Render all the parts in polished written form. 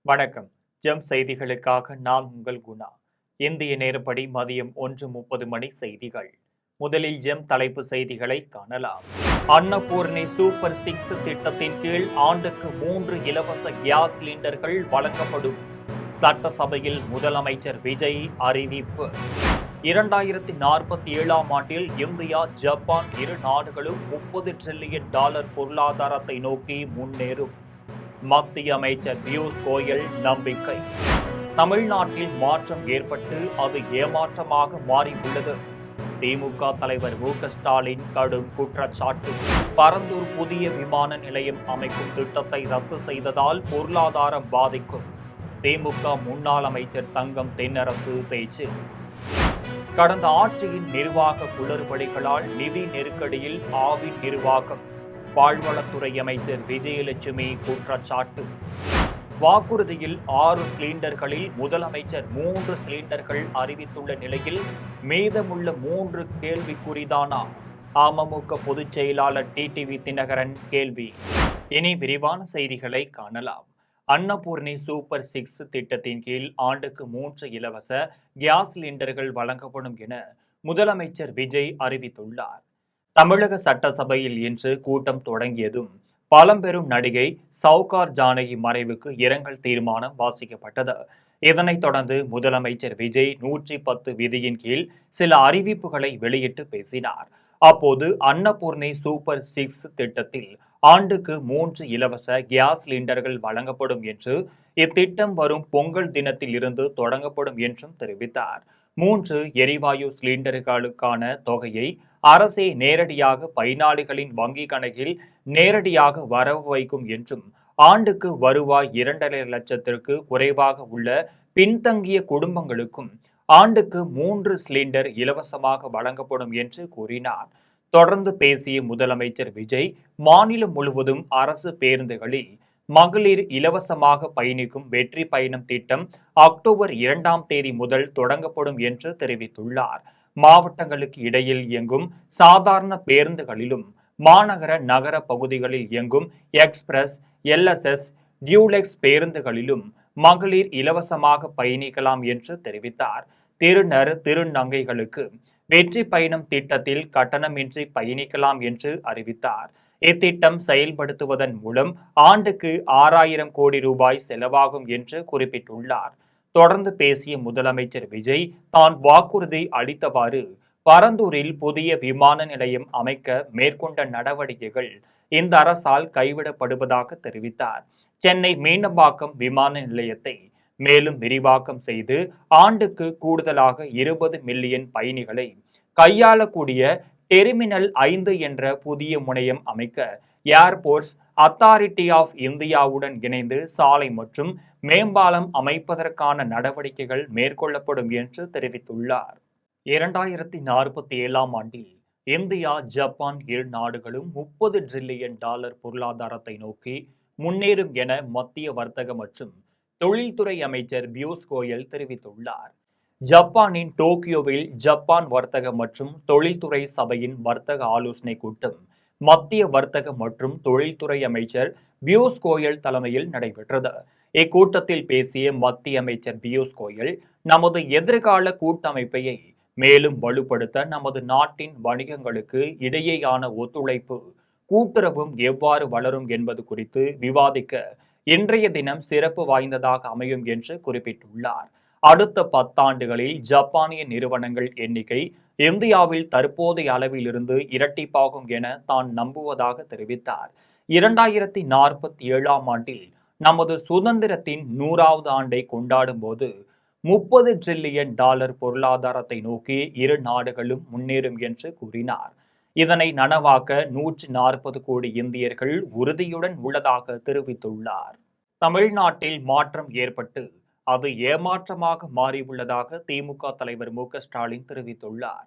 வணக்கம். ஜெம் செய்திகளுக்காக நான் உங்கள் குணா. இந்திய நேரப்படி மதியம் 1:30 மணி செய்திகள். முதலில் ஜெம் தலைப்பு செய்திகளை காணலாம். அன்னபூர்ணி சூப்பர் 6 திட்டத்தின் கீழ் ஆண்டுக்கு 3 இலவச கேஸ் சிலிண்டர்கள் வழங்கப்படும். சட்டசபையில் முதலமைச்சர் விஜய் அறிவிப்பு. 2047 ஆண்டில் இந்தியா, ஜப்பான் இரு நாடுகளும் $30 டிரில்லியன் பொருளாதாரத்தை நோக்கி முன்னேறும். மத்திய அமைச்சர் பியூஷ் கோயல் நம்பிக்கை. தமிழ்நாட்டில் மாற்றம் ஏற்பட்டு அது ஏமாற்றமாக மாறியுள்ளது. திமுக தலைவர் மு.க.ஸ்டாலின் கடும் குற்றச்சாட்டு. பரந்தூர் புதிய விமான நிலையம் அமைக்கும் திட்டத்தை ரத்து செய்ததால் பொருளாதாரம் பாதிக்கும். திமுக முன்னாள் அமைச்சர் தங்கம் தென்னரசு பேச்சு. கடந்த ஆட்சியின் நிர்வாக குளறுபடிகளால் நிதி நெருக்கடியில் ஆவின் நிர்வாகம். பால்வளத்துறை அமைச்சர் விஜயலட்சுமி குற்றச்சாட்டு. வாக்குறுதியில் 6 சிலிண்டர்களில் முதலமைச்சர் 3 சிலிண்டர்கள் அறிவித்துள்ள நிலையில் மீதமுள்ள 3 கேள்விக்குறிதானா? அமமுக பொதுச் செயலாளர் டிடிவி தினகரன் கேள்வி. இனி விரிவான செய்திகளை காணலாம். அன்னபூர்ணி சூப்பர் 6 திட்டத்தின் கீழ் ஆண்டுக்கு 3 இலவச கேஸ் சிலிண்டர்கள் வழங்கப்படும் என முதலமைச்சர் விஜய் அறிவித்துள்ளார். தமிழக சட்டசபையில் இன்று கூட்டம் தொடங்கியதும் பழம்பெரும் நடிகை சவுகார் ஜானகி மறைவுக்கு இரங்கல் தீர்மானம் வாசிக்கப்பட்டது. இதனைத் தொடர்ந்து முதலமைச்சர் விஜய் 110 விதியின் கீழ் சில அறிவிப்புகளை வெளியிட்டு பேசினார். அப்போது அன்னபூர்ணி சூப்பர் 6 திட்டத்தில் ஆண்டுக்கு 3 இலவச கேஸ் சிலிண்டர்கள் வழங்கப்படும் என்று, இத்திட்டம் வரும் பொங்கல் தினத்தில் இருந்து தொடங்கப்படும் என்றும் தெரிவித்தார். 3 எரிவாயு சிலிண்டர்களுக்கான தொகையை அரசே நேரடியாக பயனாளிகளின் வங்கிக் கணக்கில் நேரடியாக வரவு வைக்கும் என்றும், ஆண்டுக்கு வருவாய் 2.5 லட்சத்திற்கு குறைவாக உள்ள பின்தங்கிய குடும்பங்களுக்கும் ஆண்டுக்கு 3 சிலிண்டர் இலவசமாக வழங்கப்படும் என்று கூறினார். தொடர்ந்து பேசிய முதலமைச்சர் விஜய், மாநிலம் முழுவதும் அரசு பேருந்துகளில் மகளிர் இலவசமாக பயணிக்கும் வெற்றி பயணம் திட்டம் அக்டோபர் 2ஆம் தேதி முதல் தொடங்கப்படும் என்று தெரிவித்துள்ளார். மாவட்டங்களுக்கு இடையில் இயங்கும் சாதாரண பேருந்துகளிலும் மாநகர நகர பகுதிகளில் இயங்கும் எக்ஸ்பிரஸ், எல்எஸ்எஸ், டியூலெக்ஸ் பேருந்துகளிலும் மகளிர் இலவசமாக பயணிக்கலாம் என்று தெரிவித்தார். திருநர், திருநங்கைகளுக்கு வெற்றி பயணம் திட்டத்தில் கட்டணமின்றி பயணிக்கலாம் என்று அறிவித்தார். இத்திட்டம் செயல்படுத்துவதன் மூலம் ஆண்டுக்கு 6000 கோடி ரூபாய் செலவாகும் என்று குறிப்பிட்டுள்ளார். தொடர்ந்து பேசிய முதலமைச்சர் விஜய், தான் வாக்குறுதி அளித்தவாறு பரந்தூரில் புதிய விமான நிலையம் அமைக்க மேற்கொண்ட நடவடிக்கைகள் இந்த அரசால் கைவிடப்படுவதாக தெரிவித்தார். சென்னை மீனம்பாக்கம் விமான நிலையத்தை மேலும் விரிவாக்கம் செய்து ஆண்டுக்கு கூடுதலாக 20 மில்லியன் பயணிகளை கையாளக்கூடிய டெர்மினல் 5 என்ற புதிய முனையம் அமைக்க ஏர்போர்ட்ஸ் அத்தாரிட்டி ஆஃப் இந்தியாவுடன் இணைந்து சாலை மற்றும் மேம்பாலம் அமைப்பதற்கான நடவடிக்கைகள் மேற்கொள்ளப்படும் என்று தெரிவித்துள்ளார். 2047 ஆண்டில் இந்தியா, ஜப்பான் இரு நாடுகளும் $30 டிரில்லியன் பொருளாதாரத்தை நோக்கி முன்னேறும் என மத்திய வர்த்தக மற்றும் தொழில்துறை அமைச்சர் பியூஷ் கோயல் தெரிவித்துள்ளார். ஜப்பானின் டோக்கியோவில் ஜப்பான் வர்த்தக மற்றும் தொழில்துறை சபையின் வர்த்தக ஆலோசனை கூட்டம் மத்திய வர்த்தக மற்றும் தொழில்துறை அமைச்சர் பியூஷ் கோயல் தலைமையில் நடைபெற்றது. இக்கூட்டத்தில் பேசிய மத்திய அமைச்சர் பியூஷ் கோயல், நமது எதிர்கால கூட்டமைப்பை மேலும் வலுப்படுத்த நமது நாட்டின் வணிகங்களுக்கு இடையேயான ஒத்துழைப்பு, கூட்டுறவும் எவ்வாறு வளரும் என்பது குறித்து விவாதிக்க இன்றைய தினம் சிறப்பு வாய்ந்ததாக அமையும் என்று குறிப்பிட்டுள்ளார். அடுத்த 10 ஆண்டுகளில் ஜப்பானிய நிறுவனங்கள் எண்ணிக்கை இந்தியாவில் தற்போதைய அளவில் இருந்து இரட்டிப்பாகும் என தான் நம்புவதாக தெரிவித்தார். 2047 ஆண்டில் நமது சுதந்திரத்தின் 100வது ஆண்டை கொண்டாடும் போது $30 டிரில்லியன் பொருளாதாரத்தை நோக்கி இரு நாடுகளும் முன்னேறும் என்று கூறினார். இதனை நனவாக்க 140 கோடி இந்தியர்கள் உறுதியுடன் உள்ளதாக தெரிவித்துள்ளார். தமிழ்நாட்டில் மாற்றம் ஏற்பட்டு அது ஏமாற்றமாக மாறியுள்ளதாக திமுக தலைவர் மு.க.ஸ்டாலின் தெரிவித்துள்ளார்.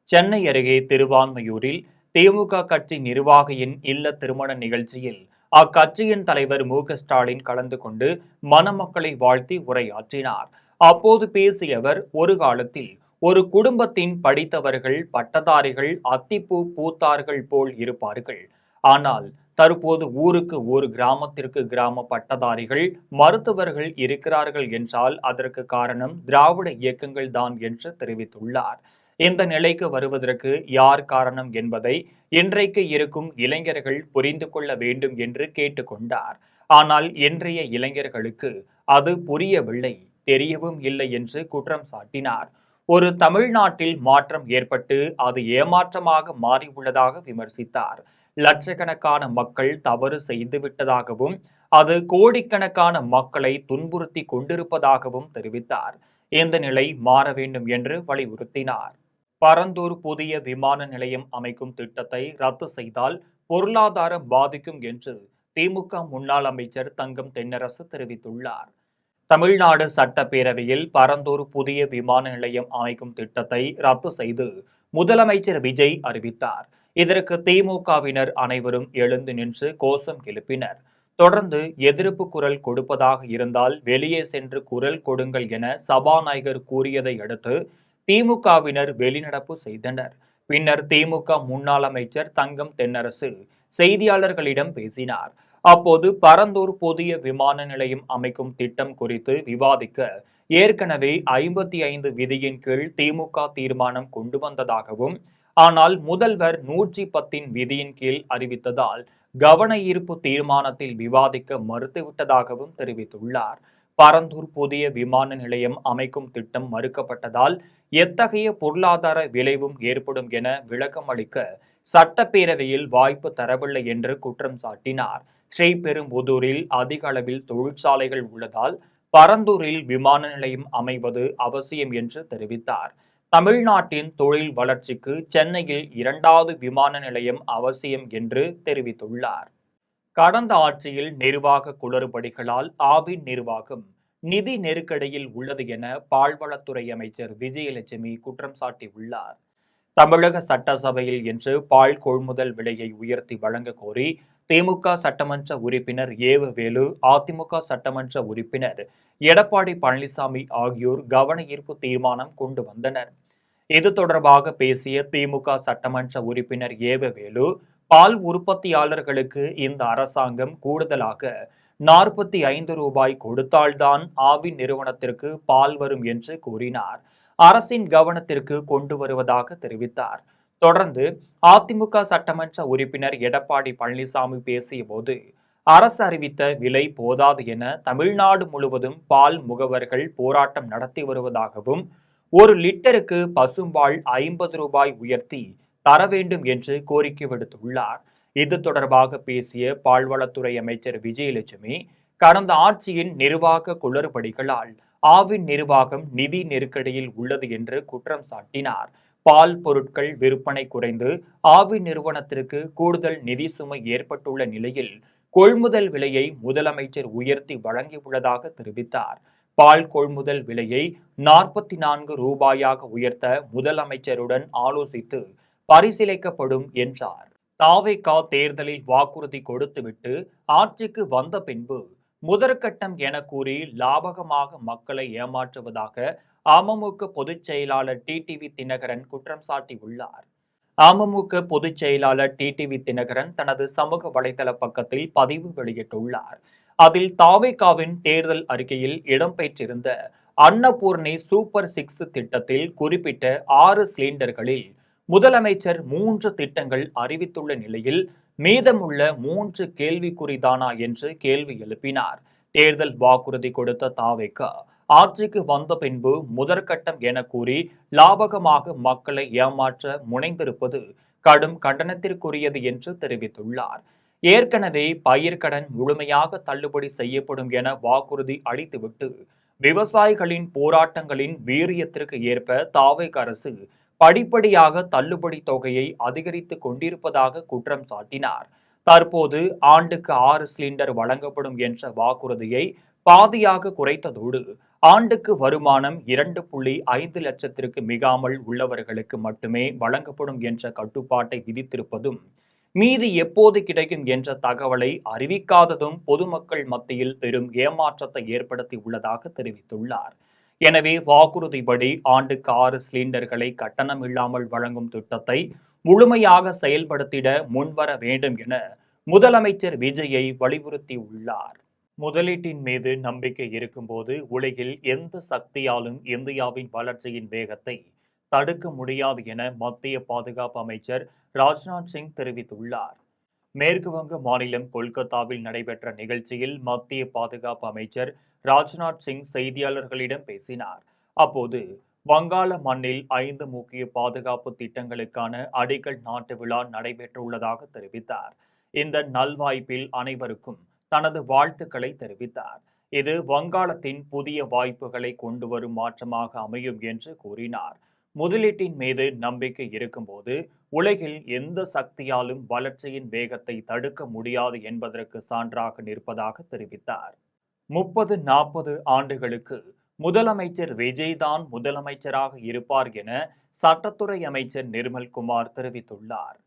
சென்னை அருகே திருவான்மையூரில் திமுக கட்சி நிர்வாகியின் இல்ல திருமண நிகழ்ச்சியில் அக்கட்சியின் தலைவர் மு.க.ஸ்டாலின் கலந்து கொண்டு மணமக்களை வாழ்த்தி உரையாற்றினார். அப்போது பேசிய அவர், ஒரு காலத்தில் ஒரு குடும்பத்தின் படித்தவர்கள், பட்டதாரிகள் அத்திப்பூ பூத்தார்கள் போல் இருப்பார்கள். ஆனால் தற்போது ஊருக்கு ஒரு கிராமத்திற்கு கிராம பட்டதாரிகள் மருத்துவர்கள் இருக்கிறார்கள் என்றால் அதற்கு காரணம் திராவிட இயக்கங்கள் தான் என்று தெரிவித்துள்ளார். இந்த நிலைக்கு வருவதற்கு யார் காரணம் என்பதை இன்றைக்கு இருக்கும் இளைஞர்கள் புரிந்து கொள்ள வேண்டும் என்று கேட்டுக்கொண்டார். ஆனால் இன்றைய இளைஞர்களுக்கு அது புரியவில்லை, தெரியவும் இல்லை என்று குற்றம் சாட்டினார். ஒரு தமிழ்நாட்டில் மாற்றம் ஏற்பட்டு அது ஏமாற்றமாக மாறியுள்ளதாக விமர்சித்தார். லட்சக்கணக்கான மக்கள் தவறு செய்துவிட்டதாகவும் அது கோடிக்கணக்கான மக்களை துன்புறுத்தி கொண்டிருப்பதாகவும் தெரிவித்தார். இந்த நிலை மாற வேண்டும் என்று வலியுறுத்தினார். பரந்தூர் புதிய விமான நிலையம் அமைக்கும் திட்டத்தை ரத்து செய்தால் பொருளாதாரம் பாதிக்கும் என்று திமுக முன்னாள் அமைச்சர் தங்கம் தென்னரசு தெரிவித்துள்ளார். தமிழ்நாடு சட்டப்பேரவையில் பரந்தூர் புதிய விமான நிலையம் அமைக்கும் திட்டத்தை ரத்து செய்து முதலமைச்சர் விஜய் அறிவித்தார். இதற்கு திமுகவினர் அனைவரும் எழுந்து நின்று கோஷம் எழுப்பினர். தொடர்ந்து எதிர்ப்பு குரல் கொடுப்பதாக இருந்தால் வெளியே சென்று குரல் கொடுங்கள் என சபாநாயகர் கூறியதை அடுத்து திமுகவினர் வெளிநடப்பு செய்தனர். பின்னர் திமுக முன்னாள் அமைச்சர் தங்கம் தென்னரசு செய்தியாளர்களிடம் பேசினார். அப்போது பரந்தூர் புதிய விமான நிலையம் அமைக்கும் திட்டம் குறித்து விவாதிக்க ஏற்கனவே 55 விதியின் கீழ் திமுக தீர்மானம் கொண்டு வந்ததாகவும், ஆனால் முதல்வர் 110 விதியின் கீழ் அறிவித்ததால் கவன ஈர்ப்பு தீர்மானத்தில் விவாதிக்க மறுத்துவிட்டதாகவும் தெரிவித்துள்ளார். பரந்தூர் புதிய விமான நிலையம் அமைக்கும் திட்டம் மறுக்கப்பட்டதால் எத்தகைய பொருளாதார விளைவும் ஏற்படும் என விளக்கம் அளிக்க சட்டப்பேரவையில் வாய்ப்பு தரவில்லை என்று குற்றம் சாட்டினார். ஸ்ரீபெரும்புதூரில் அதிக அளவில் தொழிற்சாலைகள் உள்ளதால் பரந்தூரில் விமான நிலையம் அமைவது அவசியம் என்று தெரிவித்தார். தமிழ்நாட்டின் தொழில் வளர்ச்சிக்கு சென்னையில் 2வது விமான நிலையம் அவசியம் என்று தெரிவித்துள்ளார். கடந்த ஆட்சியில் நிர்வாக குளறுபடிகளால் ஆவின் நிர்வாகம் நிதி நெருக்கடியில் உள்ளது என பால்வளத்துறை அமைச்சர் விஜயலட்சுமி குற்றம் சாட்டியுள்ளார். தமிழக சட்டசபையில் இன்று பால் கொள்முதல் விலையை உயர்த்தி வழங்க கோரி திமுக சட்டமன்ற உறுப்பினர் ஏவவேலு, அதிமுக சட்டமன்ற உறுப்பினர் எடப்பாடி பழனிசாமி ஆகியோர் கவன ஈர்ப்பு தீர்மானம் கொண்டு வந்தனர். இது தொடர்பாக பேசிய திமுக சட்டமன்ற உறுப்பினர் ஏவவேலு, பால் உற்பத்தியாளர்களுக்கு இந்த அரசாங்கம் கூடுதலாக 45 ரூபாய் கொடுத்தால்தான் ஆவின் நிறுவனத்திற்கு பால் வரும் என்று கூறினார். அரசின் கவனத்திற்கு கொண்டு வருவதாக தெரிவித்தார். தொடர்ந்து அதிமுக சட்டமன்ற உறுப்பினர் எடப்பாடி பழனிசாமி பேசிய போது, அரசு அறிவித்த விலை போதாது என தமிழ்நாடு முழுவதும் பால் முகவர்கள் போராட்டம் நடத்தி வருவதாகவும், 1 லிட்டருக்கு பசும்பால் 50 ரூபாய் உயர்த்தி தர வேண்டும் என்று கோரிக்கை விடுத்துள்ளார். இது தொடர்பாக பேசிய பால்வளத்துறை அமைச்சர் விஜயலட்சுமி, கடந்த ஆட்சியின் நிர்வாக குளறுபடிகளால் ஆவின் நிர்வாகம் நிதி நெருக்கடியில் உள்ளது என்று குற்றம் சாட்டினார். பால் பொருட்கள் விற்பனை குறைந்து ஆவின் நிறுவனத்திற்கு கூடுதல் நிதி சுமை ஏற்பட்டுள்ள நிலையில் கொள்முதல் விலையை முதலமைச்சர் உயர்த்தி வழங்கியுள்ளதாக தெரிவித்தார். பால் கொள்முதல் விலையை 44 ரூபாயாக உயர்த்த முதலமைச்சருடன் ஆலோசித்து பரிசீலிக்கப்படும் என்றார். தாவேகா தேர்தலில் வாக்குறுதி கொடுத்துவிட்டு ஆட்சிக்கு வந்த பின்பு முதற்கட்டம் என கூறி லாபகமாக மக்களை ஏமாற்றுவதாக அமமுக பொதுச் செயலாளர் டிடிவி தினகரன் குற்றம் சாட்டியுள்ளார். அமமுக பொதுச் செயலாளர் டிடிவி தினகரன் தனது சமூக வலைதள பக்கத்தில் பதிவு வெளியிட்டுள்ளார். அதில் தாவேகாவின் தேர்தல் அறிக்கையில் இடம்பெற்றிருந்த அன்னபூர்ணி சூப்பர் 6 திட்டத்தில் குறிப்பிட்ட 6 சிலிண்டர்களில் முதலமைச்சர் 3 திட்டங்கள் அறிவித்துள்ள நிலையில் மீதமுள்ள 3 கேள்விக்குறிதானா என்று கேள்வி எழுப்பினார். தேர்தல் வாக்குறுதி கொடுத்த தாவேகா ஆட்சிக்கு வந்த பின்பு முதற்கட்டம் என கூறி லாபகமாக மக்களை ஏமாற்ற முனைந்திருப்பது கடும் கண்டனத்திற்குரியது என்று தெரிவித்துள்ளார். ஏற்கனவே பயிர்க்கடன் முழுமையாக தள்ளுபடி செய்யப்படும் என வாக்குறுதி அளித்துவிட்டு விவசாயிகளின் போராட்டங்களின் வீரியத்திற்கு ஏற்ப தாவேகா அரசு படிப்படியாக தள்ளுபடி தொகையை அதிகரித்துக் கொண்டிருப்பதாக குற்றம் சாட்டினார். தற்போது ஆண்டுக்கு 6 சிலிண்டர் வழங்கப்படும் என்ற வாக்குறுதியை பாதியாக குறைத்ததோடு ஆண்டுக்கு வருமானம் 2.5 லட்சத்திற்கு மிகாமல் உள்ளவர்களுக்கு மட்டுமே வழங்கப்படும் என்ற கட்டுப்பாட்டை விதித்திருப்பதும், மீதி எப்போது கிடைக்கும் என்ற தகவலை அறிவிக்காததும் பொதுமக்கள் மத்தியில் பெரும் ஏமாற்றத்தை ஏற்படுத்தி உள்ளதாக தெரிவித்துள்ளார். எனவே வாக்குறுதிப்படி ஆண்டுக்கு 6 சிலிண்டர்களை கட்டணம் இல்லாமல் வழங்கும் திட்டத்தை முழுமையாக செயல்படுத்திட முன்வர வேண்டும் என முதலமைச்சர் விஜயை வலியுறுத்தியுள்ளார். முதலீட்டின் மீது நம்பிக்கை இருக்கும்போது உலகில் எந்த சக்தியாலும் இந்தியாவின் வளர்ச்சியின் வேகத்தை தடுக்க முடியாது என மத்திய பாதுகாப்பு அமைச்சர் ராஜ்நாத் சிங் தெரிவித்துள்ளார். மேற்கு வங்க மாநிலம் கொல்கத்தாவில் நடைபெற்ற நிகழ்ச்சியில் மத்திய பாதுகாப்பு அமைச்சர் ராஜ்நாத் சிங் செய்தியாளர்களிடம் பேசினார். அப்போது வங்காள மண்ணில் 5 முக்கிய பாதுகாப்பு திட்டங்களுக்கான அடிக்கல் நாட்டு விழா நடைபெற்றுள்ளதாக தெரிவித்தார். இந்த நல்வாய்ப்பில் அனைவருக்கும் தனது வாழ்த்துக்களை தெரிவித்தார். இது வங்காளத்தின் புதிய வாய்ப்புகளை கொண்டு வரும் மாற்றமாக அமையும் என்று கூறினார். முதலீட்டின் மீது நம்பிக்கை இருக்கும்போது உலகில் எந்த சக்தியாலும் வளர்ச்சியின் வேகத்தை தடுக்க முடியாது என்பதற்கு சான்றாக நிற்பதாக தெரிவித்தார். 30-40 ஆண்டுகளுக்கு முதலமைச்சர் விஜய் தான் முதலமைச்சராக இருப்பார் என சட்டத்துறை அமைச்சர் நிர்மல்குமார் தெரிவித்துள்ளார்.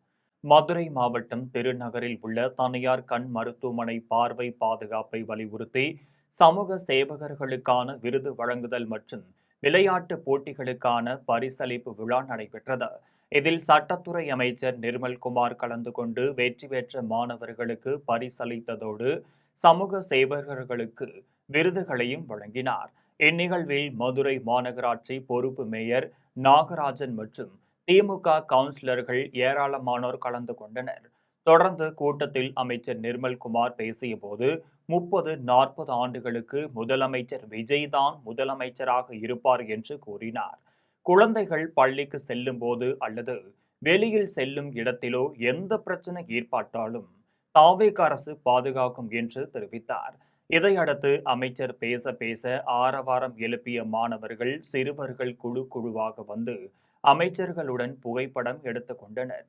மதுரை மாவட்டம் திருநகரில் உள்ள தனியார் கண் மருத்துவமனை பார்வை பாதுகாப்பை வலியுறுத்தி சமூக சேவகர்களுக்கான விருது வழங்குதல் மற்றும் விளையாட்டு போட்டிகளுக்கான பரிசளிப்பு விழா நடைபெற்றது. இதில் சட்டத்துறை அமைச்சர் நிர்மல்குமார் கலந்து கொண்டு வெற்றி பெற்ற மாணவர்களுக்கு பரிசளித்ததோடு சமூக சேவகர்களுக்கு விருதுகளையும் வழங்கினார். இந்நிகழ்வில் மதுரை மாநகராட்சி பொறுப்பு மேயர் நாகராஜன் மற்றும் திமுக கவுன்சிலர்கள் ஏராளமானோர் கலந்து கொண்டனர். தொடர்ந்து கூட்டத்தில் அமைச்சர் நிர்மல்குமார் பேசியபோது 30-40 ஆண்டுகளுக்கு முதலமைச்சர் விஜய் தான் முதலமைச்சராக இருப்பார் என்று கூறினார். குழந்தைகள் பள்ளிக்கு செல்லும் போது அல்லது வெளியில் செல்லும் இடத்திலோ எந்த பிரச்சனை ஏற்பட்டாலும் தாவேக அரசு பாதுகாக்கும் என்று தெரிவித்தார். இதையடுத்து அமைச்சர் பேச பேச ஆரவாரம் எழுப்பிய மாணவர்கள் சிறுவர்கள் குழுவாக வந்து அமைச்சர்களுடன் புகைப்படம் எடுத்துக் கொண்டனர்.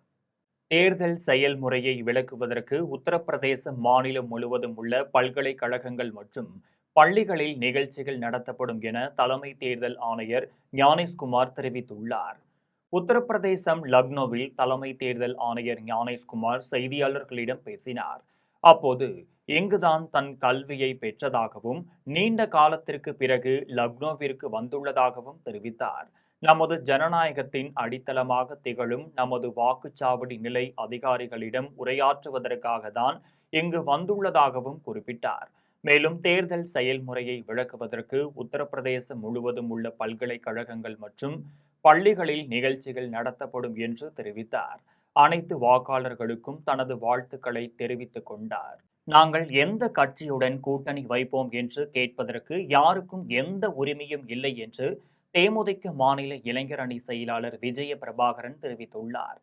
தேர்தல் செயல்முறையை விளக்குவதற்கு உத்தரப்பிரதேச மாநிலம் முழுவதும் உள்ள பல்கலைக்கழகங்கள் மற்றும் பள்ளிகளில் நிகழ்ச்சிகள் நடத்தப்படும் என தலைமை தேர்தல் ஆணையர் ஞானேஷ்குமார் தெரிவித்துள்ளார். உத்தரப்பிரதேசம் லக்னோவில் தலைமை தேர்தல் ஆணையர் ஞானேஷ்குமார் செய்தியாளர்களிடம் பேசினார். அப்போது இங்குதான் தன் கல்வியை பெற்றதாகவும் நீண்ட காலத்திற்கு பிறகு லக்னோவிற்கு வந்துள்ளதாகவும் தெரிவித்தார். நமது ஜனநாயகத்தின் அடித்தளமாக திகழும் நமது வாக்குச்சாவடி நிலை அதிகாரிகளிடம் உரையாற்றுவதற்காக தான் இங்கு வந்துள்ளதாகவும் குறிப்பிட்டார். மேலும் தேர்தல் செயல்முறையை விளக்குவதற்கு உத்தரப்பிரதேசம் முழுவதும் உள்ள பல்கலைக்கழகங்கள் மற்றும் பள்ளிகளில் நிகழ்ச்சிகள் நடத்தப்படும் என்று தெரிவித்தார். அனைத்து வாக்காளர்களுக்கும் தனது வாழ்த்துக்களை தெரிவித்துக் கொண்டார். நாங்கள் எந்த கட்சியுடன் கூட்டணி வைப்போம் என்று கேட்பதற்கு யாருக்கும் எந்த உரிமையும் இல்லை என்று தேமுதிக மாநில இளைஞர் அணி செயலாளர் விஜய பிரபாகரன் தெரிவித்துள்ளார்.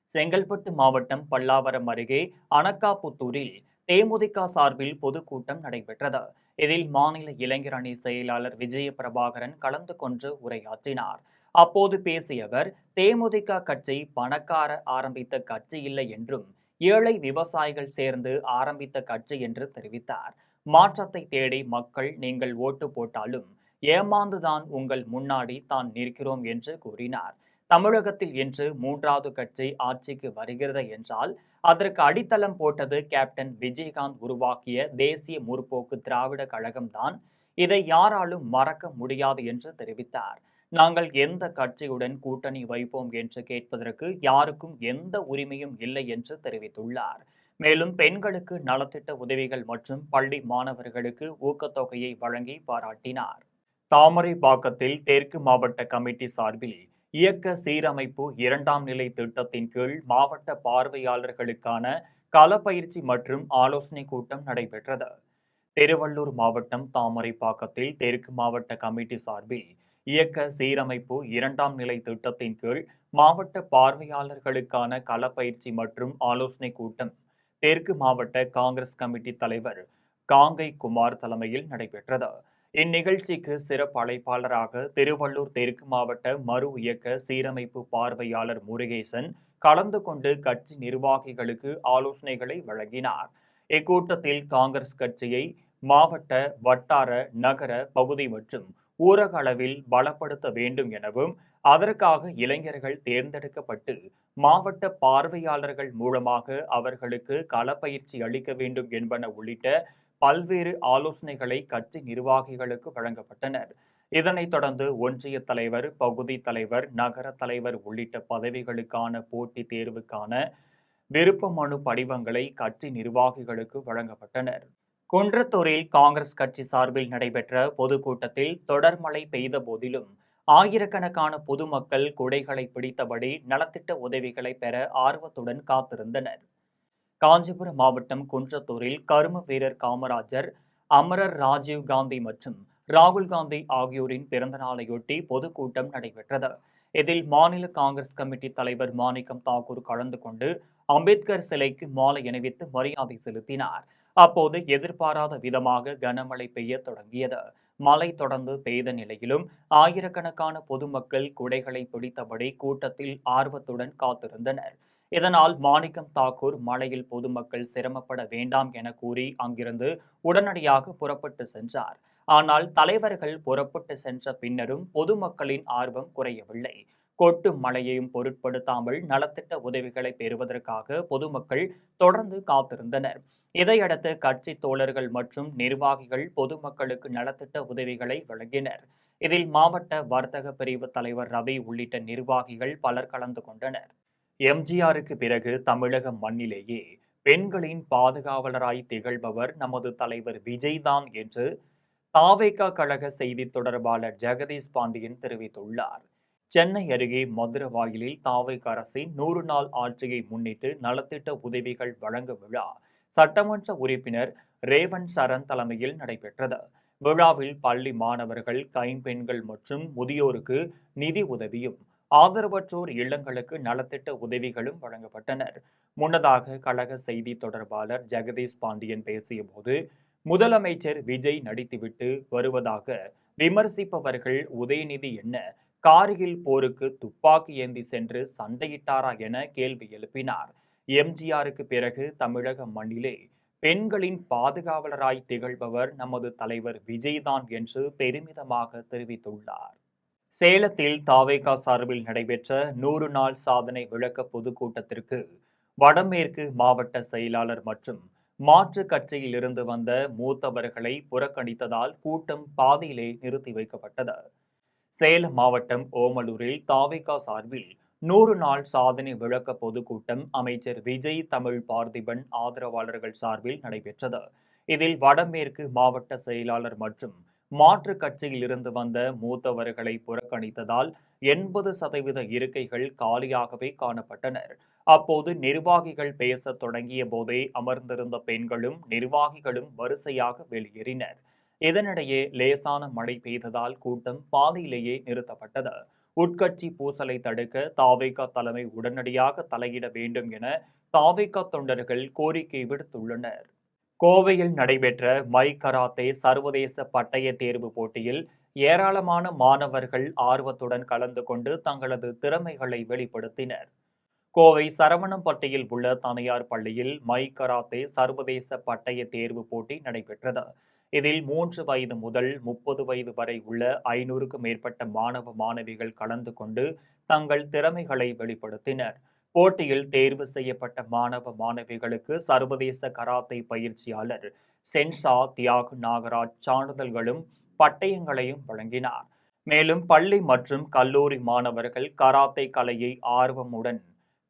செங்கல்பட்டு மாவட்டம் பல்லாவரம் அருகே அனக்காபுத்தூரில் தேமுதிக சார்பில் பொதுக்கூட்டம் நடைபெற்றது. இதில் மாநில இளைஞர் அணி செயலாளர் விஜய பிரபாகரன் கலந்து கொண்டு உரையாற்றினார். அப்போது பேசிய அவர், தேமுதிக கட்சி பணக்கார ஆரம்பித்த கட்சி இல்லை என்றும் ஏழை விவசாயிகள் சேர்ந்து ஆரம்பித்த கட்சி என்று தெரிவித்தார். மாற்றத்தை தேடி மக்கள் நீங்கள் ஓட்டு போட்டாலும் ஏமாந்துதான் உங்கள் முன்னாடி தான் நிற்கிறோம் என்று கூறினார். தமிழகத்தில் இன்று 3வது கட்சி ஆட்சிக்கு வருகிறது என்றால் அதற்கு அடித்தளம் போட்டது கேப்டன் விஜயகாந்த் உருவாக்கிய தேசிய முற்போக்கு திராவிட கழகம்தான். இதை யாராலும் மறக்க முடியாது என்று தெரிவித்தார். நாங்கள் எந்த கட்சியுடன் கூட்டணி வைப்போம் என்று கேட்பதற்கு யாருக்கும் எந்த உரிமையும் இல்லை என்று தெரிவித்துள்ளார். மேலும் பெண்களுக்கு நலத்திட்ட உதவிகள் மற்றும் பள்ளி மாணவர்களுக்கு ஊக்கத்தொகையை வழங்கி பாராட்டினார். தாமரைப்பாக்கத்தில் தெற்கு மாவட்ட கமிட்டி சார்பில் இயக்க சீரமைப்பு 2ஆம் நிலை திட்டத்தின் கீழ் மாவட்ட பார்வையாளர்களுக்கான களப்பயிற்சி மற்றும் ஆலோசனை கூட்டம் நடைபெற்றது. திருவள்ளூர் மாவட்டம் தாமரைப்பாக்கத்தில் தெற்கு மாவட்ட கமிட்டி சார்பில் இயக்க சீரமைப்பு 2ஆம் நிலை திட்டத்தின் கீழ் மாவட்ட பார்வையாளர்களுக்கான களப்பயிற்சி மற்றும் ஆலோசனை கூட்டம் தெற்கு மாவட்ட காங்கிரஸ் கமிட்டி தலைவர் காங்கை குமார் தலைமையில் நடைபெற்றது. இந்நிகழ்ச்சிக்கு சிறப்பு அழைப்பாளராக திருவள்ளூர் தெற்கு மாவட்ட மறு இயக்க சீரமைப்பு பார்வையாளர் முருகேசன் கலந்து கொண்டு கட்சி நிர்வாகிகளுக்கு ஆலோசனைகளை வழங்கினார். இக்கூட்டத்தில் காங்கிரஸ் கட்சியை மாவட்ட, வட்டார, நகர, பகுதி மற்றும் ஊரக அளவில் பலப்படுத்த வேண்டும் எனவும் அதற்காக இளைஞர்கள் தேர்ந்தெடுக்கப்பட்டு மாவட்ட பார்வையாளர்கள் மூலமாக அவர்களுக்கு களப்பயிற்சி அளிக்க வேண்டும் என்பன உள்ளிட்ட பல்வேறு ஆலோசனைகளை கட்சி நிர்வாகிகளுக்கு வழங்கப்பட்டனர். இதனைத் தொடர்ந்து ஒன்றிய தலைவர், பகுதி தலைவர், நகர தலைவர் உள்ளிட்ட பதவிகளுக்கான போட்டித் தேர்வுக்கான விருப்ப மனு படிவங்களை கட்சி நிர்வாகிகளுக்கு வழங்கப்பட்டனர். குன்றத்தூரில் காங்கிரஸ் கட்சி சார்பில் நடைபெற்ற பொதுக்கூட்டத்தில் தொடர் மழை பெய்த போதிலும் ஆயிரக்கணக்கான பொதுமக்கள் குடைகளை பிடித்தபடி நலத்திட்ட உதவிகளை பெற ஆர்வத்துடன் காத்திருந்தனர். காஞ்சிபுரம் மாவட்டம் குன்றத்தூரில் கரும வீரர் காமராஜர், அமரர் ராஜீவ் காந்தி மற்றும் ராகுல் காந்தி ஆகியோரின் பிறந்த நாளையொட்டி பொதுக்கூட்டம் நடைபெற்றது. இதில் மாநில காங்கிரஸ் கமிட்டி தலைவர் மாணிக்கம் தாக்கூர் கலந்து கொண்டு அம்பேத்கர் சிலைக்கு மாலை அணிவித்து மரியாதை செலுத்தினார். அப்போது எதிர்பாராத விதமாக கனமழை பெய்ய தொடங்கியது. மழை தொடர்ந்து பெய்த நிலையிலும் ஆயிரக்கணக்கான பொதுமக்கள் குடைகளை பிடித்தபடி கூட்டத்தில் ஆர்வத்துடன் காத்திருந்தனர். இதனால் மாணிக்கம் தாக்கூர் மழையில் பொதுமக்கள் சிரமப்பட வேண்டாம் என கூறி அங்கிருந்து உடனடியாக புறப்பட்டு சென்றார். ஆனால் தலைவர்கள் புறப்பட்டு சென்ற பின்னரும் பொதுமக்களின் ஆர்வம் குறையவில்லை. கொட்டும் மழையையும் பொருட்படுத்தாமல் நலத்திட்ட உதவிகளை பெறுவதற்காக பொதுமக்கள் தொடர்ந்து காத்திருந்தனர். இதையடுத்து கட்சி தோழர்கள் மற்றும் நிர்வாகிகள் பொதுமக்களுக்கு நலத்திட்ட உதவிகளை வழங்கினர். இதில் மாவட்ட வர்த்தக பிரிவு தலைவர் ரவி உள்ளிட்ட நிர்வாகிகள் பலர் கலந்து கொண்டனர். எம்ஜிஆருக்கு பிறகு தமிழக மண்ணிலேயே பெண்களின் பாதுகாவலராய் திகழ்பவர் நமது தலைவர் விஜய்தான் என்று தாவேகா கழக செய்தி தொடர்பாளர் ஜெகதீஷ் பாண்டியன் தெரிவித்துள்ளார். சென்னை அருகே மதுரவாயிலில் தாவேகா அரசின் 100 நாள் ஆட்சியை முன்னிட்டு நலத்திட்ட உதவிகள் வழங்கும் விழா சட்டமன்ற உறுப்பினர் ரேவந்த் சரண் தலைமையில் நடைபெற்றது. விழாவில் பள்ளி மாணவர்கள், கைம்பெண்கள் மற்றும் முதியோருக்கு நிதி உதவியும், ஆதரவற்றோர் இல்லங்களுக்கு நலத்திட்ட உதவிகளும் வழங்கப்பட்டனர். முன்னதாக கழக செய்தி தொடர்பாளர் ஜெகதீஷ் பாண்டியன் பேசியபோது, முதலமைச்சர் விஜய் நடித்துவிட்டு வருவதாக விமர்சிப்பவர்கள் உதயநிதி என்ன கார்கில் போருக்கு துப்பாக்கி ஏந்தி சென்று சண்டையிட்டாரா என கேள்வி எழுப்பினார். எம்ஜிஆருக்கு பிறகு தமிழக மண்ணிலே பெண்களின் பாதுகாவலராய் திகழ்பவர் நமது தலைவர் விஜய்தான் என்று பெருமிதமாக தெரிவித்துள்ளார். சேலத்தில் தாவேகா சார்பில் நடைபெற்ற 100 நாள் சாதனை விளக்க பொதுக்கூட்டத்திற்கு வடமேற்கு மாவட்ட செயலாளர் மற்றும் மாற்று கட்சியில் இருந்து வந்த மூத்தவர்களை புறக்கணித்ததால் கூட்டம் பாதியிலே நிறுத்தி வைக்கப்பட்டது. சேலம் மாவட்டம் ஓமலூரில் தாவேகா சார்பில் 100 நாள் சாதனை விளக்க பொதுக்கூட்டம் அமைச்சர் விஜய் தமிழ் பார்த்திபன் ஆதரவாளர்கள் சார்பில் நடைபெற்றது. இதில் வடமேற்கு மாவட்ட செயலாளர் மற்றும் மாற்று கட்சியில் இருந்து வந்த மூத்தவர்களை புறக்கணித்ததால் 80% இருக்கைகள் காலியாகவே காணப்பட்டனர். அப்போது நிர்வாகிகள் பேசத் தொடங்கிய போதே அமர்ந்திருந்த பெண்களும் நிர்வாகிகளும் வரிசையாக வெளியேறினர். இதனிடையே லேசான மழை பெய்ததால் கூட்டம் பாதியிலேயே நிறுத்தப்பட்டது. உட்கட்சி பூசலை தடுக்க தாவேகா தலைமை உடனடியாக தலையிட வேண்டும் என தாவேகா தொண்டர்கள் கோரிக்கை விடுத்துள்ளனர். கோவையில் நடைபெற்ற மை கராத்தே சர்வதேச பட்டய தேர்வு போட்டியில் ஏராளமான மாணவர்கள் ஆர்வத்துடன் கலந்து கொண்டு தங்களது திறமைகளை வெளிப்படுத்தினர். கோவை சரவணம்பட்டியில் உள்ள தனியார் பள்ளியில் மை கராத்தே சர்வதேச பட்டய தேர்வு போட்டி நடைபெற்றது. இதில் 3 வயது முதல் 30 வயது வரை உள்ள 500க்கும் மேற்பட்ட மாணவ மாணவிகள் கலந்து கொண்டு தங்கள் திறமைகளை வெளிப்படுத்தினர். போட்டியில் தேர்வு செய்யப்பட்ட மாணவ மாணவிகளுக்கு சர்வதேச கராத்தே பயிற்சியாளர் சென்சா தியாகு நாகராஜ் சான்றிதழ்களும் பட்டயங்களையும் வழங்கினார். மேலும் பள்ளி மற்றும் கல்லூரி மாணவர்கள் கராத்தே கலையை ஆர்வமுடன்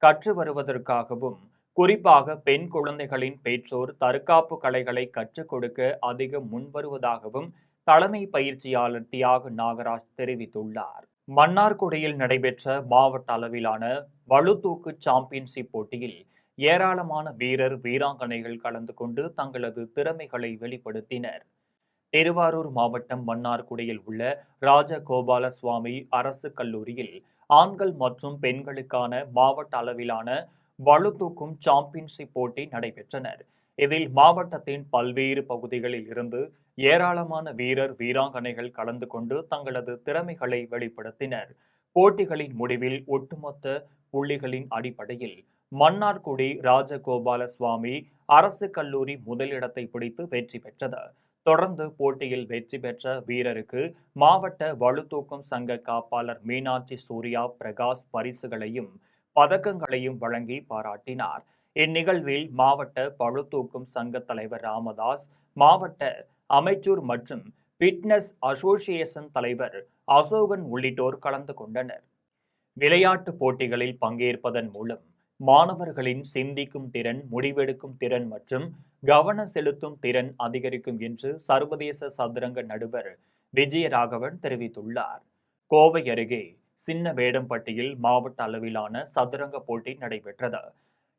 கற்று வருவதற்காகவும், குறிப்பாக பெண் குழந்தைகளின் பெற்றோர் தற்காப்பு கலைகளை கற்றுக் கொடுக்க அதிகம் முன்வருவதாகவும் தலைமை பயிற்சியாளர் தியாகு நாகராஜ் தெரிவித்துள்ளார். மன்னார்குடியில் நடைபெற்ற மாவட்ட அளவிலான வலுதூக்கு சாம்பியன்ஷிப் போட்டியில் ஏராளமான வீரர் வீராங்கனைகள் கலந்து கொண்டு தங்களது திறமைகளை வெளிப்படுத்தினர். திருவாரூர் மாவட்டம் மன்னார்குடியில் உள்ள ராஜகோபால சுவாமி அரசு கல்லூரியில் ஆண்கள் மற்றும் பெண்களுக்கான மாவட்ட அளவிலான வலுதூக்கும் சாம்பியன்ஷிப் போட்டி நடைபெற்றனர். இதில் மாவட்டத்தின் பல்வேறு பகுதிகளில் இருந்து ஏராளமான வீரர் வீராங்கனைகள் கலந்து கொண்டு தங்களது திறமைகளை வெளிப்படுத்தினர். போட்டிகளின் முடிவில் ஒட்டுமொத்த புள்ளிகளின் அடிப்படையில் மன்னார்குடி ராஜகோபால சுவாமி அரசு கல்லூரி முதலிடத்தை பிடித்து வெற்றி பெற்றது. தொடர்ந்து போட்டியில் வெற்றி பெற்ற வீரருக்கு மாவட்ட வலுதூக்கும் சங்க காப்பாளர் மீனாட்சி சூர்யா பிரகாஷ் பரிசுகளையும் பதக்கங்களையும் வழங்கி பாராட்டினார். இந்நிகழ்வில் மாவட்ட பளுதூக்கும் சங்க தலைவர் ராமதாஸ், மாவட்ட அமைச்சூர் மற்றும் பிட்னஸ் அசோசியேஷன் தலைவர் அசோகன் உள்ளிட்டோர் கலந்து கொண்டனர். விளையாட்டுப் போட்டிகளில் பங்கேற்பதன் மூலம் மாணவர்களின் சிந்திக்கும் திறன், முடிவெடுக்கும் திறன் மற்றும் கவனம் செலுத்தும் திறன் அதிகரிக்கும் என்று சர்வதேச சதுரங்க நடுவர் விஜயராகவன் தெரிவித்துள்ளார். கோவை அருகே சின்ன வேடம்பட்டியில் மாவட்ட அளவிலான சதுரங்க போட்டி நடைபெற்றது.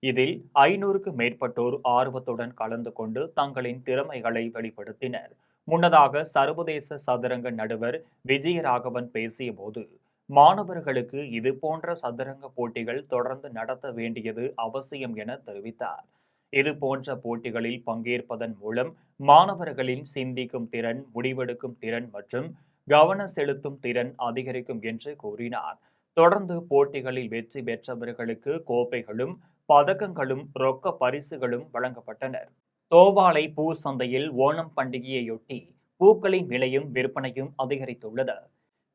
இதில் 500க்கும் மேற்பட்டோர் ஆர்வத்துடன் கலந்து கொண்டு தங்களின் திறமைகளை வெளிப்படுத்தினர். முன்னதாக சர்வதேச சதுரங்க நடுவர் விஜயராகவன் பேசியபோது, மாணவர்களுக்கு இதுபோன்ற சதுரங்க போட்டிகள் தொடர்ந்து நடத்த வேண்டியது அவசியம் என தெரிவித்தார். இதுபோன்ற போட்டிகளில் பங்கேற்பதன் மூலம் மாணவர்களின் சிந்திக்கும் திறன், முடிவெடுக்கும் திறன் மற்றும் கவனம் செலுத்தும் திறன் அதிகரிக்கும் என்று கூறினார். தொடர்ந்து போட்டிகளில் வெற்றி பெற்றவர்களுக்கு கோப்பைகளும் பதக்கங்களும் ரொக்க பரிசுகளும் வழங்கப்பட்டனர். தோவாளை பூ சந்தையில் ஓணம் பண்டிகையையொட்டி பூக்களின் விலையும் விற்பனையும் அதிகரித்துள்ளது.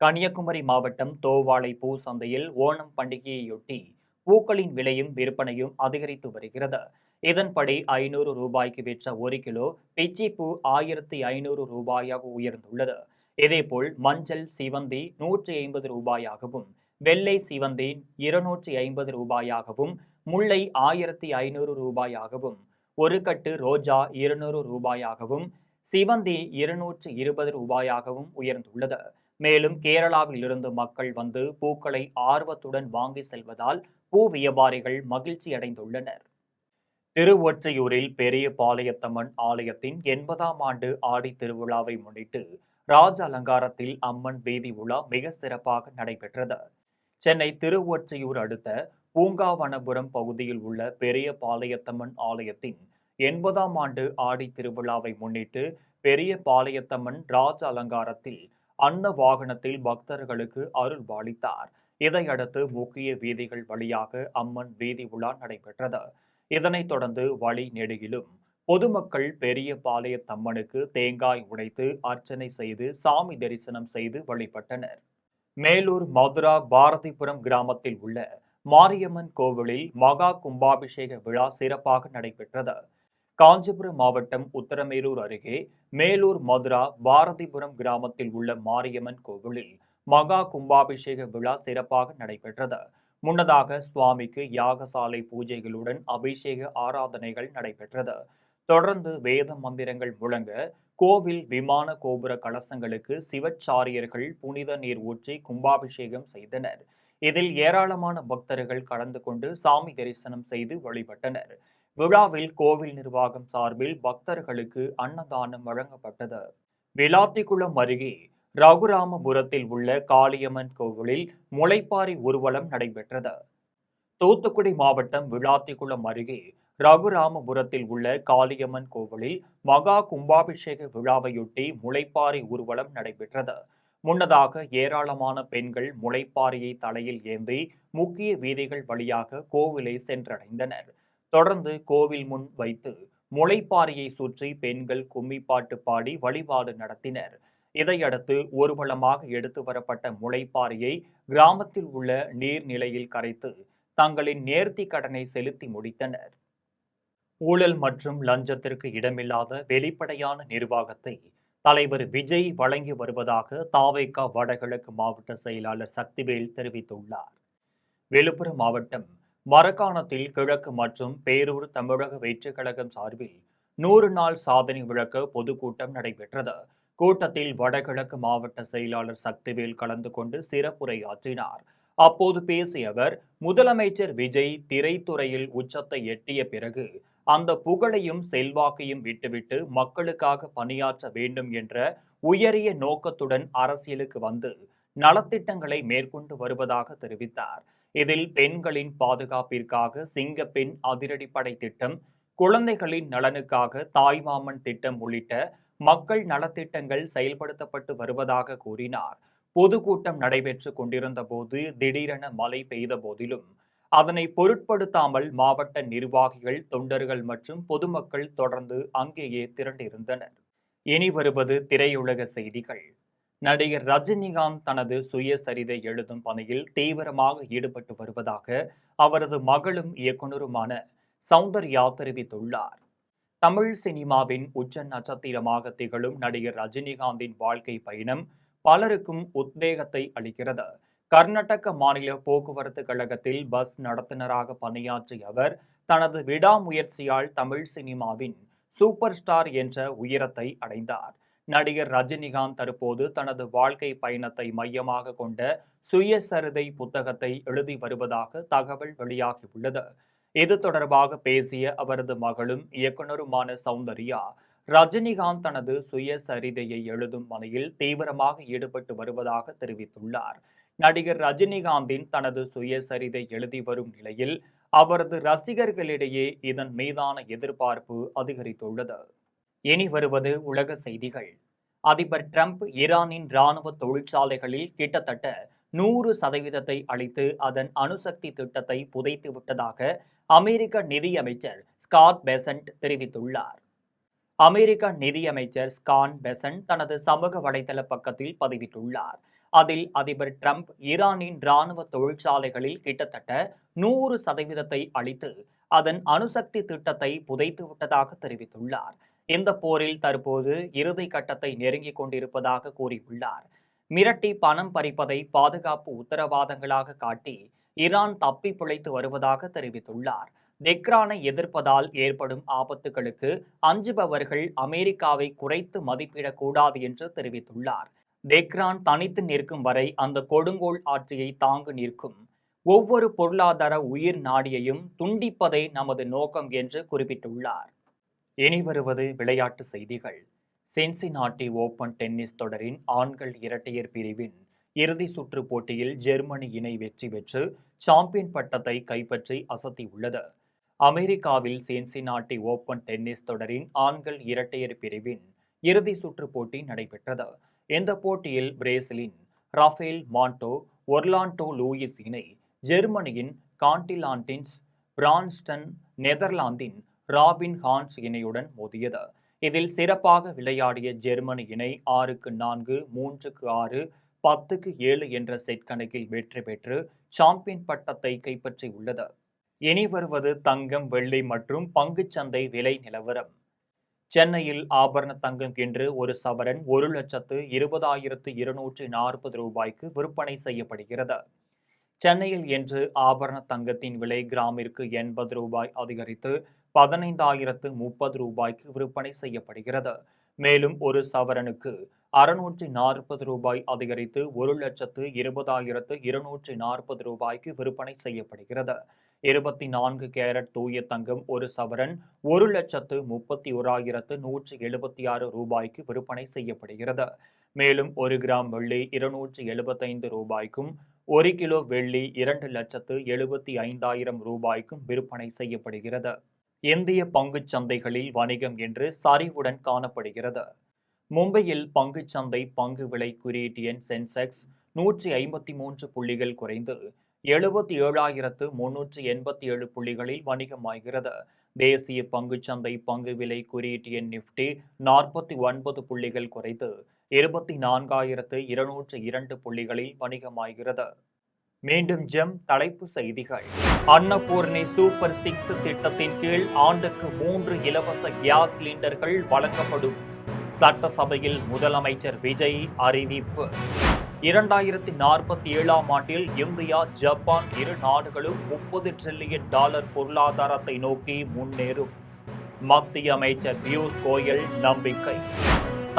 கன்னியாகுமரி மாவட்டம் தோவாளை பூ சந்தையில் ஓணம் பண்டிகையையொட்டி பூக்களின் விலையும் விற்பனையும் அதிகரித்து வருகிறது. இதன்படி 500 ரூபாய்க்கு விற்ற 1 கிலோ பிச்சிப்பூ 1500 ரூபாயாக உயர்ந்துள்ளது. இதேபோல் மஞ்சள் சிவந்தி 150 ரூபாயாகவும், வெள்ளை சிவந்தி 250 ரூபாயாகவும், முல்லை 1500 ரூபாயாகவும், ஒரு கட்டு ரோஜா 200 ரூபாயாகவும், சிவந்தி 220 ரூபாயாகவும் உயர்ந்துள்ளது. மேலும் கேரளாவில் இருந்து மக்கள் வந்து பூக்களை ஆர்வத்துடன் வாங்கி செல்வதால் பூ வியாபாரிகள் மகிழ்ச்சி அடைந்துள்ளனர். திருவொற்றியூரில் பெரிய பாளையத்தம்மன் ஆலயத்தின் 80ஆம் ஆண்டு ஆடி திருவிழாவை முன்னிட்டு ராஜ அலங்காரத்தில் அம்மன் வீதி உலா மிக சிறப்பாக நடைபெற்றது. சென்னை திருவொற்றியூர் அடுத்த பூங்காவனபுரம் பகுதியில் உள்ள பெரிய பாளையத்தம்மன் ஆலயத்தின் 80ஆம் ஆண்டு ஆடி திருவிழாவை முன்னிட்டு பெரிய பாளையத்தம்மன் ராஜ அலங்காரத்தில் அன்ன வாகனத்தில் பக்தர்களுக்கு அருள் பாலித்தார். இதையடுத்து முக்கிய வீதிகள் வழியாக அம்மன் வீதி உலா நடைபெற்றது. இதனைத் தொடர்ந்து வழி நெடுகிலும் பொதுமக்கள் பெரிய பாளையத்தம்மனுக்கு தேங்காய் உடைத்து அர்ச்சனை செய்து சாமி தரிசனம் செய்து வழிபட்டனர். மேலூர் மதுரா பாரதிபுரம் கிராமத்தில் உள்ள மாரியம்மன் கோவிலில் மகா கும்பாபிஷேக விழா சிறப்பாக நடைபெற்றது. காஞ்சிபுரம் மாவட்டம் உத்தரமேரூர் அருகே மேலூர் மதுரா பாரதிபுரம் கிராமத்தில் உள்ள மாரியம்மன் கோவிலில் மகா கும்பாபிஷேக விழா சிறப்பாக நடைபெற்றது. முன்னதாக சுவாமிக்கு யாகசாலை பூஜைகளுடன் அபிஷேக ஆராதனைகள் நடைபெற்றது. தொடர்ந்து வேத மந்திரங்கள் முழங்க கோவில் விமான கோபுர கலசங்களுக்கு சிவச்சாரியர்கள் புனித நீர் ஊற்றி கும்பாபிஷேகம் செய்தனர். இதில் ஏராளமான பக்தர்கள் கலந்து கொண்டு சாமி தரிசனம் செய்து வழிபட்டனர். விழாவில் கோவில் நிர்வாகம் சார்பில் பக்தர்களுக்கு அன்னதானம் வழங்கப்பட்டது. விளாத்திக்குளம் அருகே ரகுராமபுரத்தில் உள்ள காளியம்மன் கோவிலில் முளைப்பாரி ஊர்வலம் நடைபெற்றது. தூத்துக்குடி மாவட்டம் விளாத்திக்குளம் அருகே ரகுராமபுரத்தில் உள்ள காளியம்மன் கோவிலில் மகா கும்பாபிஷேக விழாவையொட்டி முளைப்பாரி ஊர்வலம் நடைபெற்றது. முன்னதாக ஏராளமான பெண்கள் முளைப்பாரியை தலையில் ஏந்தி முக்கிய வீதிகள் வழியாக கோவிலை சென்றடைந்தனர். தொடர்ந்து கோவில் முன் வைத்து முளைப்பாரியை சுற்றி பெண்கள் கும்மிப்பாட்டு பாடி வழிபாடு நடத்தினர். இதையடுத்து ஊர்வலமாக எடுத்து வரப்பட்ட முளைப்பாரியை கிராமத்தில் உள்ள நீர்நிலையில் கரைத்து தங்களின் நேர்த்தி கடனை செலுத்தி முடித்தனர். ஊழல் மற்றும் லஞ்சத்திற்கு இடமில்லாத வெளிப்படையான நிர்வாகத்தை தலைவர் விஜய் வழங்கி வருவதாக தாவேகா வடகிழக்கு மாவட்ட செயலாளர் சக்திவேல் தெரிவித்துள்ளார். விழுப்புரம் மாவட்டம் மரக்காணத்தில் கிழக்கு மற்றும் பேரூர் தமிழக வெற்றிக் கழகம் சார்பில் 100 நாள் சாதனை விளக்க பொதுக்கூட்டம் நடைபெற்றது. கூட்டத்தில் வடகிழக்கு மாவட்ட செயலாளர் சக்திவேல் கலந்து கொண்டு சிறப்புரையாற்றினார். அப்போது பேசிய அவர், முதலமைச்சர் விஜய் திரைத்துறையில் உச்சத்தை எட்டிய பிறகு அந்த புகழையும் செல்வாக்கையும் விட்டுவிட்டு மக்களுக்காக பணியாற்ற வேண்டும் என்ற உயரிய நோக்கத்துடன் அரசியலுக்கு வந்து நலத்திட்டங்களை மேற்கொண்டு வருவதாக தெரிவித்தார். இதில் பெண்களின் பாதுகாப்பிற்காக சிங்கப்பெண் அதிரடிப்படை திட்டம், குழந்தைகளின் நலனுக்காக தாய்மாமன் திட்டம் உள்ளிட்ட மக்கள் நலத்திட்டங்கள் செயல்படுத்தப்பட்டு வருவதாக கூறினார். பொதுக்கூட்டம் நடைபெற்று கொண்டிருந்த போது திடீரென மழை பெய்த போதிலும் அதனை பொருட்படுத்தாமல் மாவட்ட நிர்வாகிகள், தொண்டர்கள் மற்றும் பொதுமக்கள் தொடர்ந்து அங்கேயே திரண்டிருந்தனர். இனி வருவது திரையுலக செய்திகள். நடிகர் ரஜினிகாந்த் தனது சுயசரிதை எழுதும் பணியில் தீவிரமாக ஈடுபட்டு வருவதாக அவரது மகளும் இயக்குனருமான சௌந்தர்யா தெரிவித்துள்ளார். தமிழ் சினிமாவின் உச்ச நட்சத்திரமாக திகழும் நடிகர் ரஜினிகாந்தின் வாழ்க்கை பயணம் பலருக்கும் உத்வேகத்தை அளிக்கிறது. கர்நாடக மாநில போக்குவரத்து கழகத்தில் பஸ் நடத்துனராக பணியாற்றிய அவர் தனது விடாமுயற்சியால் தமிழ் சினிமாவின் சூப்பர் ஸ்டார் என்ற உயரத்தை அடைந்தார். நடிகர் ரஜினிகாந்த் தற்போது தனது வாழ்க்கை பயணத்தை மையமாக கொண்ட சுயசரிதை புத்தகத்தை எழுதி வருவதாக தகவல் வெளியாகியுள்ளது. இது தொடர்பாக பேசிய அவரது மகளும் இயக்குனருமான சௌந்தர்யா, ரஜினிகாந்த் தனது சுயசரிதையை எழுதும் பணியில் தீவிரமாக ஈடுபட்டு வருவதாக தெரிவித்துள்ளார். நடிகர் ரஜினிகாந்தின் தனது சுயசரிதை எழுதி வரும் நிலையில் அவரது ரசிகர்களிடையே இதன் மீதான எதிர்பார்ப்பு அதிகரித்துள்ளது. இனி வருவது உலக செய்திகள். அதிபர் டிரம்ப் ஈரானின் ராணுவ தொழிற்சாலைகளில் கிட்டத்தட்ட 100% அளித்து அதன் அணுசக்தி திட்டத்தை புதைத்து விட்டதாக அமெரிக்க நிதியமைச்சர் ஸ்காட் பெசன்ட் தெரிவித்துள்ளார். அமெரிக்க நிதியமைச்சர் ஸ்காட் பெசன்ட் தனது சமூக வலைதள பக்கத்தில் பதிவிட்டுள்ளார். அதில் அதிபர் டிரம்ப் ஈரானின் ராணுவ தொழிற்சாலைகளில் கிட்டத்தட்ட 100% அளித்து அதன் அணுசக்தி திட்டத்தை புதைத்து விட்டதாக தெரிவித்துள்ளார். இந்த போரில் தற்போது இறுதி கட்டத்தை நெருங்கிக் கொண்டிருப்பதாக கூறியுள்ளார். மிரட்டி பணம் பறிப்பதை பாதுகாப்பு உத்தரவாதங்களாக காட்டி ஈரான் தப்பி பிழைத்து வருவதாக தெரிவித்துள்ளார். தெஹ்ரானை எதிர்ப்பதால் ஏற்படும் ஆபத்துகளுக்கு அஞ்சுபவர்கள் அமெரிக்காவை குறைத்து மதிப்பிடக்கூடாது என்று தெரிவித்துள்ளார். தெஹ்ரான் தனித்து நிற்கும் வரை அந்த கொடுங்கோல் ஆட்சியை தாங்கு நிற்கும் ஒவ்வொரு பொருளாதார உயிர் நாடியையும் துண்டிப்பதே நமது நோக்கம் என்று குறிப்பிட்டுள்ளார். இனி வருவது விளையாட்டு செய்திகள். சின்சினாட்டி ஓபன் டென்னிஸ் தொடரின் ஆண்கள் இரட்டையர் பிரிவின் இறுதி சுற்று போட்டியில் ஜெர்மனி இணை வெற்றி பெற்று சாம்பியன் பட்டத்தை கைப்பற்றி அசத்தியுள்ளது. அமெரிக்காவில் சின்சினாட்டி ஓபன் டென்னிஸ் தொடரின் ஆண்கள் இரட்டையர் பிரிவின் இறுதி சுற்று போட்டி நடைபெற்றது. இந்த போட்டியில் பிரேசிலின் ரஃபேல் மாண்டோ ஒர்லாண்டோ லூயிஸ் இணை ஜெர்மனியின் காண்டிலாண்டின்ஸ் பிரான்ஸ்டன் நெதர்லாந்தின் ராபின் ஹான்ஸ் இணையுடன் மோதியது. இதில் சிறப்பாக விளையாடிய ஜெர்மனி இணை 6-4, 3-6, 10-7 என்ற செட் கணக்கில் வெற்றி பெற்று சாம்பியன் பட்டத்தை கைப்பற்றியுள்ளது. இனி வருவது தங்கம், வெள்ளி மற்றும் பங்குச்சந்தை விலை நிலவரம். சென்னையில் ஆபரண தங்கம் இன்று ஒரு சவரன் 1,20,240 ரூபாய்க்கு விற்பனை செய்யப்படுகிறது. சென்னையில் இன்று ஆபரண தங்கத்தின் விலை கிராமிற்கு 80 ரூபாய் அதிகரித்து 15,030 ரூபாய்க்கு விற்பனை செய்யப்படுகிறது. மேலும் ஒரு சவரனுக்கு 640 ரூபாய் அதிகரித்து 1,20,240 ரூபாய்க்கு விற்பனை செய்யப்படுகிறது. 24 கேரட் தூய தங்கம் ஒரு சவரன் 1,31,176 ரூபாய்க்கு விற்பனை செய்யப்படுகிறது. மேலும் 1 கிராம் வெள்ளி 275 ரூபாய்க்கும் 1 கிலோ வெள்ளி 2,75,000 ரூபாய்க்கும் விற்பனை செய்யப்படுகிறது. இந்திய பங்குச் சந்தைகளில் வணிகம் இன்று சரிவுடன் காணப்படுகிறது. மும்பையில் பங்குச்சந்தை பங்கு விலை குறியீட்டு எண் சென்செக்ஸ் 153 புள்ளிகள் குறைந்து 77,387 புள்ளிகளில் வணிகமாகிறது. தேசிய பங்குச்சந்தை பங்கு விலை குறியீட்டு எண் நிப்டி 49 புள்ளிகள் குறைந்து 24,202 புள்ளிகளில் வணிகமாகிறது. மீண்டும் ஜெம் தலைப்பு செய்திகள். அன்னபூர்ணி சூப்பர் 6 திட்டத்தின் கீழ் ஆண்டுக்கு 3 இலவச கேஸ் சிலிண்டர்கள் வழங்கப்படும். சட்டசபையில் முதலமைச்சர் விஜய் அறிவிப்பு. 2047ஆம் ஆண்டில் இந்தியா, ஜப்பான் இரு நாடுகளும் $30 டிரில்லியன் பொருளாதாரத்தை நோக்கி முன்னேறும். மத்திய அமைச்சர் பியூஷ் கோயல் நம்பிக்கை.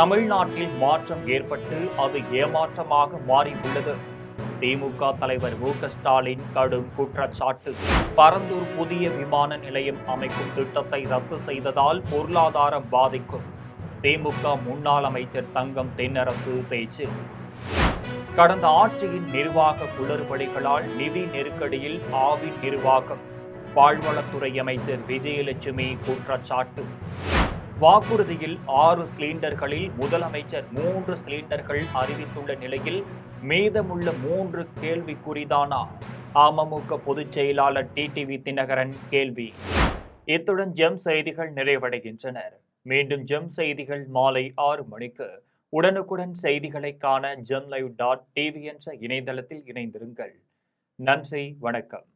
தமிழ்நாட்டில் மாற்றம் ஏற்பட்டு அது ஏமாற்றமாக மாறியுள்ளது. திமுக தலைவர் மு.க. ஸ்டாலின் கடும் குற்றச்சாட்டு. பரந்தூர் புதிய விமான நிலையம் அமைக்கும் திட்டத்தை ரத்து செய்ததால் பொருளாதாரம் பாதிக்கும். திமுக முன்னாள் அமைச்சர் தங்கம் தென்னரசு பேச்சு. கடந்த ஆட்சியின் நிர்வாக குளறுபடிகளால் நிதி நெருக்கடியில் ஆவின் நிர்வாகம். பால்வளத்துறை அமைச்சர் விஜயலட்சுமி குற்றச்சாட்டு. வாக்குறுதியில் 6 சிலிண்டர்களில் முதலமைச்சர் 3 சிலிண்டர்கள் அறிவித்துள்ள நிலையில் மீதமுள்ள 3 கேள்விக்குறிதானா? அமமுக பொதுச் செயலாளர் டிடிவி தினகரன் கேள்வி. இத்துடன் ஜெம் செய்திகள் நிறைவடைகின்றன. மீண்டும் ஜெம் செய்திகள் மாலை 6 மணிக்கு. உடனுக்குடன் செய்திகளை காண gemlive.tv என்ற இணையதளத்தில் இணைந்திருங்கள். நன்றி, வணக்கம்.